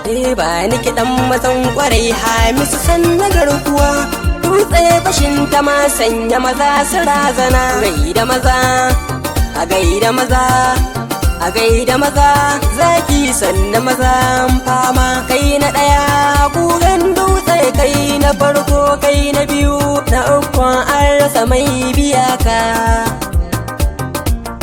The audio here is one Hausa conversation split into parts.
ba ni kiɗan mazan kwarai Hamisu sanna garkuwa dutse bashin ta ma sanya maza su razana. Gaida maza a gaida maza a gaida maza zaki sanna maza fama. Kai na ɗaya kugan dutse, kai na farko, kai na biyu, na ukun an rasa mai biya ka.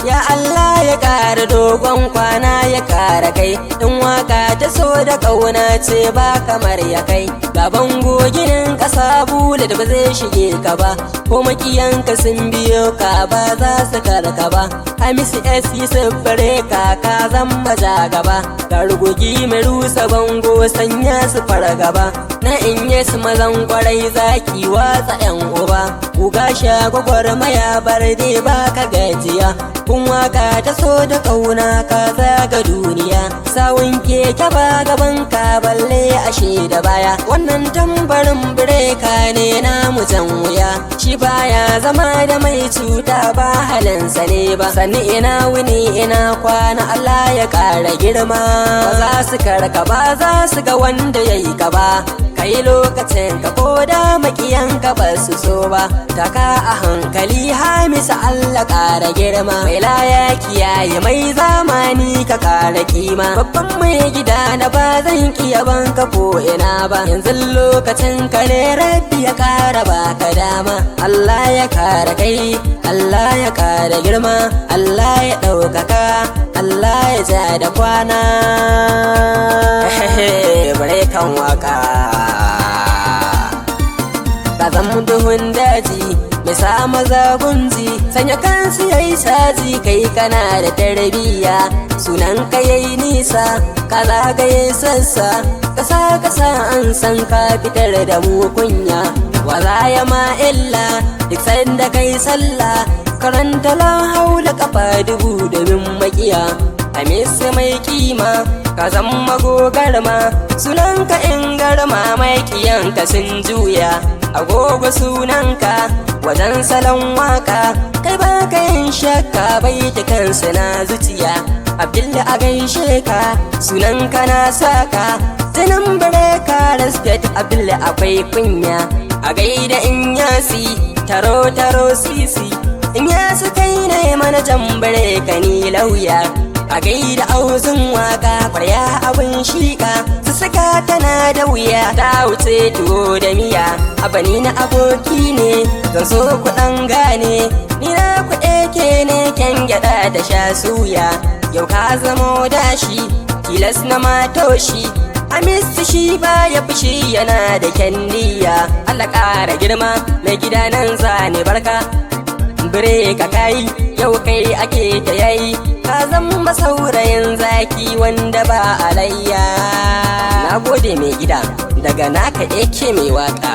Ya Allah ya ƙara dogon kwana ya ƙara kai, in waka ta so da ƙauna ce ba kamar ya kai. Gaban goginin ƙasa bula da ba zai shige ka ba, ko makiyanka sun biyo ka ba za su karka ba. Hamisu S Yusuf bare ka zan maja gaba, ga rugugi mai rusa bango sanya su fara gaba. Na in yi su mazan kwarai zaki watsa 'yan uba, kuga shagwagwar maya bar dai ba ka gajiya. Kun waka ta so da ƙauna ka zaga duniya, sawun keke ba gaban ka balle ashe da baya. Wannan tambarin bireka ne na mutan wuya, shi baya zama da mai cuta ba halinsa ne ba. Sani ina wuni ina kwana Allah ya ƙara girma, ba za su karka ba za su ga wanda ya yi ka ba. Kai lokacin ka ko da makiyanka ba su so ba, taka a hankali Hamisu Allah ƙara girma. Mai laya kiyaye mai zamani ka ƙara kima, babban mai gida na ba zan kiya banka ko ina ba. Yanzu lokacin ka ne Rabbi ya ƙara baka dama. Allah ya ƙara kai, Allah ya ƙara girma, Allah ya ɗaukaka, Allah ya ja da kwana. Bare kan waka ka zama duhun daji mai sa maza gunji, sanya kansu yayi saji kai kana da tarbiyya. Sunan ka yayi nisa ka zagaye sassa, kasa an san ka fitar da mu kunya. Waza ya ma illa duk sanda kai sallah, karanta la haula kafa 1000 domin makiya. Hamisu mai kima ka zama gogarma, sunanka in garma makiyanka sun juya. Agogo sunanka wajen salon waka, kai baka yin shakka baiti kansu na zuciya. Abdullahi a gaishe ka sunanka na saka, tunan bare ka respect Abdullahi akwai kunya. A gaida in yasi taro sisi, in yasu kai ne manajan bare ka ni lauya. A gaida auzun waka kwarya abin shika, su saka tana da wuya ta wuce tuwo da miya. Abani na aboki ne zan so kuɗan gane, ni na kuɗe ke ne kyan gyaɗa da sha suya. Yau ka zamo dashi tilas na matoshi, Hamisu shi ba ya fushi yana da kyan niyya. Allah ƙara girma mai gida nan zane barka, bire ka kai yau kai ake ta yayi, ka zama saurayin zaki wanda ba alayya. Na gode mai gida daga naka ake mai waka.